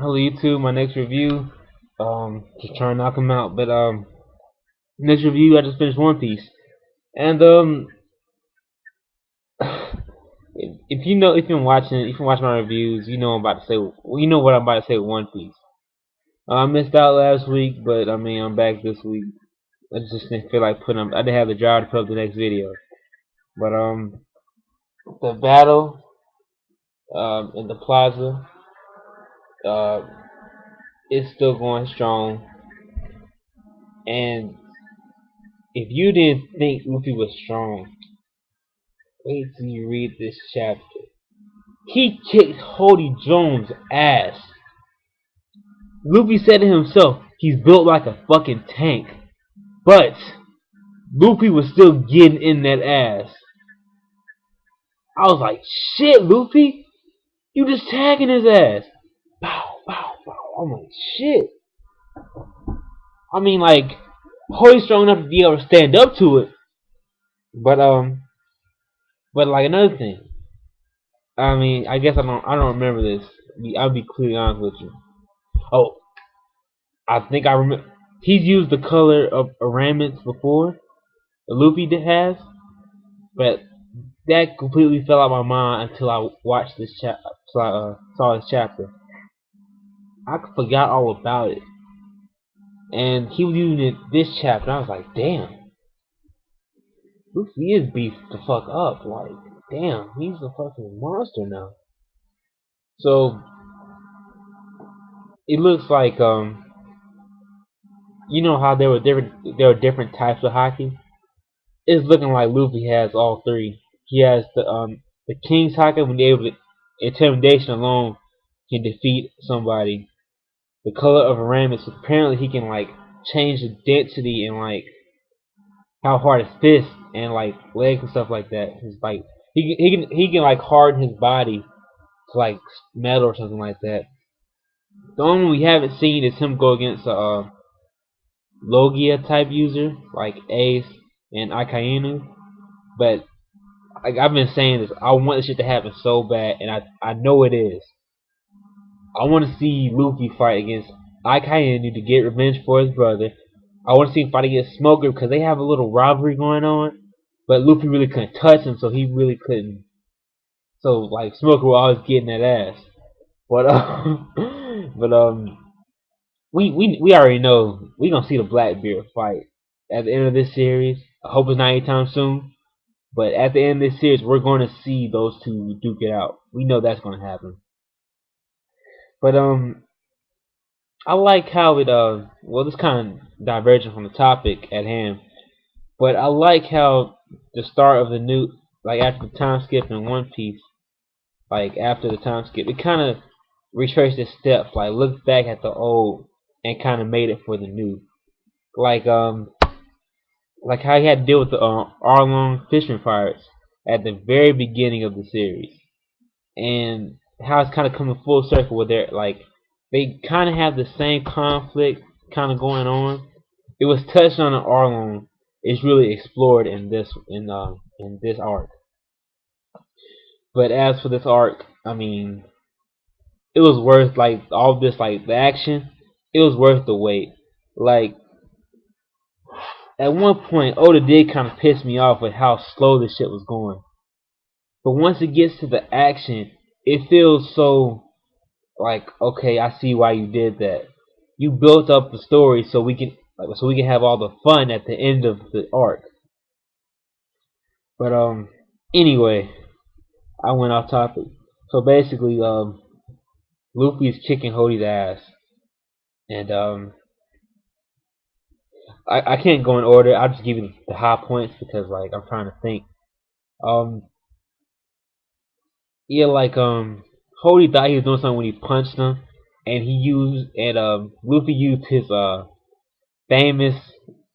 Hello YouTube, my next review. Just trying to knock them out. But next review, I just finished One Piece. And if you know, if you're watching, if you watch my reviews, you know I'm about to say. Well, you know what I'm about to say with One Piece. I missed out last week, but I mean I'm back this week. I just didn't feel like putting. I didn't have the drive to put up the next video. But the battle in the plaza uh is still going strong. And if you didn't think Luffy was strong, wait till you read this chapter. He kicked Hody Jones' ass. Luffy said to himself, he's built like a fucking tank. But Luffy was still getting in that ass. I was like, shit, Luffy, you just tagging his ass. Bow, bow, bow. I'm like, shit. I mean, like, Hody's strong enough to be able to stand up to it. But like another thing. I mean, I guess I don't remember this. I'll be clearly honest with you. Oh, I think I remember. He's used the color of armaments before. Luffy has, but that completely fell out of my mind until I watched this until I saw this chapter. I forgot all about it, and he was using it this chapter. I was like, damn, Luffy is beefed the fuck up. Like, damn, he's a fucking monster now. So it looks like you know how there were different types of hockey. It's looking like Luffy has all three. He has the King's Haka when they're able to intimidation alone can defeat somebody. The color of a ram is apparently he can like change the density and like how hard his fist and like legs and stuff like that. He's like he can like harden his body to like metal or something like that. The only one we haven't seen is him go against a Logia type user like Ace and Akainu. But like I've been saying this, I want this shit to happen so bad, and I know it is. I want to see Luffy fight against Akainu to get revenge for his brother. I want to see him fight against Smoker because they have a little rivalry going on, but Luffy really couldn't touch him, so he really couldn't. So like Smoker will always get in that ass. But but we already know we gonna see the Blackbeard fight at the end of this series. I hope it's not anytime soon. But at the end of this series, we're going to see those two duke it out. We know that's going to happen. But I like how it well, this kind of diverging from the topic at hand. But I like how the start of the new, like after the time skip in One Piece, like after the time skip, it kind of retraced its steps, like looked back at the old and kind of made it for the new. Like like how he had to deal with the Arlong Fishman pirates at the very beginning of the series. And how it's kind of coming full circle with their like they kind of have the same conflict kind of going on. It was touched on in Arlong. It's really explored in this arc. But as for this arc, I mean, it was worth like all this like the action. It was worth the wait. Like at one point, Oda did kind of piss me off with how slow this shit was going. But once it gets to the action, it feels so like okay, I see why you did that. You built up the story so we can have all the fun at the end of the arc. But anyway, I went off topic. So basically, Luffy is kicking Hody's ass, and I can't go in order. I'll just give you the high points because like I'm trying to think. Um, yeah, like Hody thought he was doing something when he punched him, and Luffy used his famous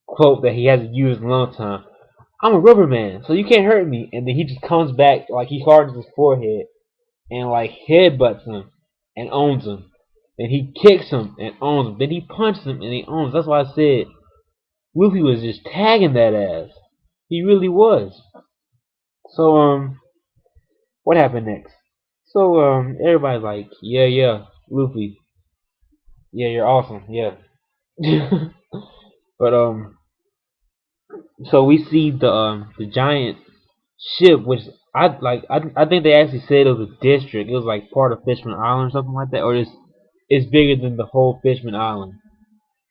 quote that he hasn't used in a long time. I'm a rubber man, so you can't hurt me. And then he just comes back like he hardens his forehead and like headbutts him and owns him. Then he kicks him and owns him. Then he punches him and he owns him. That's why I said Luffy was just tagging that ass. He really was. So what happened next? So everybody's like, yeah, Luffy. Yeah, you're awesome. Yeah. But so we see the giant ship, which I think they actually said it was a district. It was like part of Fishman Island or something like that, or it's bigger than the whole Fishman Island.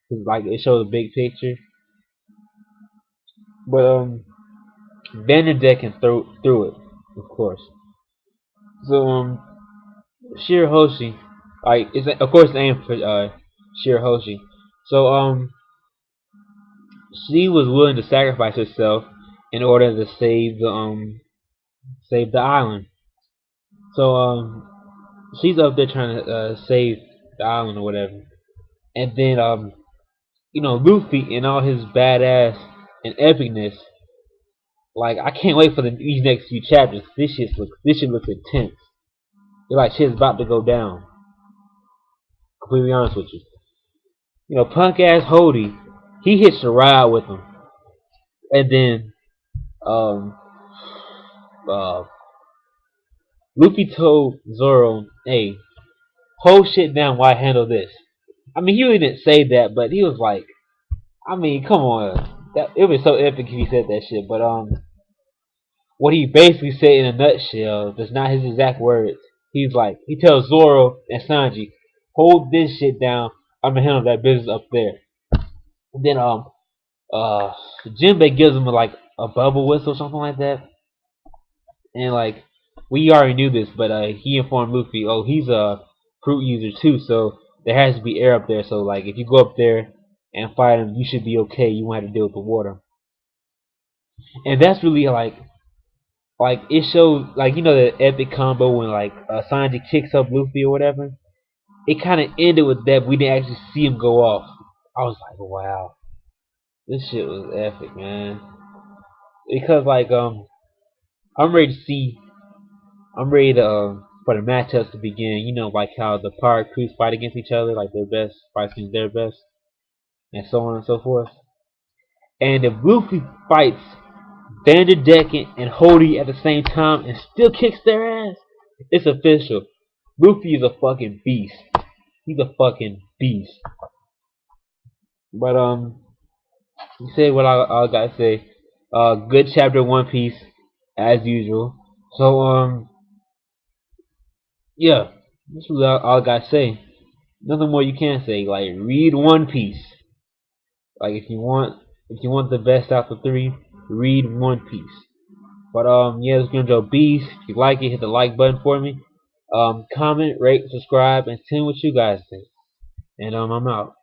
'Cause, like it shows a big picture. But Vanderdeck can through it, of course. So Shirahoshi, like it's of course named for Shirahoshi. So she was willing to sacrifice herself in order to save the island. So she's up there trying to save the island or whatever. And then Luffy in all his badass and epicness, like I can't wait for these next few chapters. This shit looks intense. You're like shit's about to go down. Completely honest with you. Punk ass Hody, he hitched a ride with him, and then um uh Luffy told Zoro, "Hey, hold shit down while I handle this." I mean, he really didn't say that, but he was like, I mean, come on, that it was so epic if he said that shit. But what he basically said in a nutshell, that's not his exact words. He's like, he tells Zoro and Sanji, hold this shit down. I'm gonna handle that business up there. And then uh, Jinbei gives him like a bubble whistle or something like that, and like we already knew this, but he informed Luffy, oh, he's a fruit user too, so there has to be air up there. So like, if you go up there and fight him, you should be okay. You won't have to deal with the water, and that's really like it shows like the epic combo when like Sanji kicks up Luffy or whatever. It kind of ended with that. But we didn't actually see him go off. I was like, wow, this shit was epic, man. Because like I'm ready to see. I'm ready to for the matchups to begin. Like how the pirate crews fight against each other, like their best fights against their best, and so on and so forth. And if Luffy fights Vanderdecken and Hody at the same time and still kicks their ass, it's official. Luffy is a fucking beast. He's a fucking beast. But you say what I gotta say. Good chapter One Piece as usual. So yeah, that's really all I gotta say. Nothing more you can say. Like read One Piece. Like if you want the best out of three, read One Piece. But yeah, it's gonna go Beast. If you like it, hit the like button for me. Comment, rate, subscribe, and tell me what you guys think. And I'm out.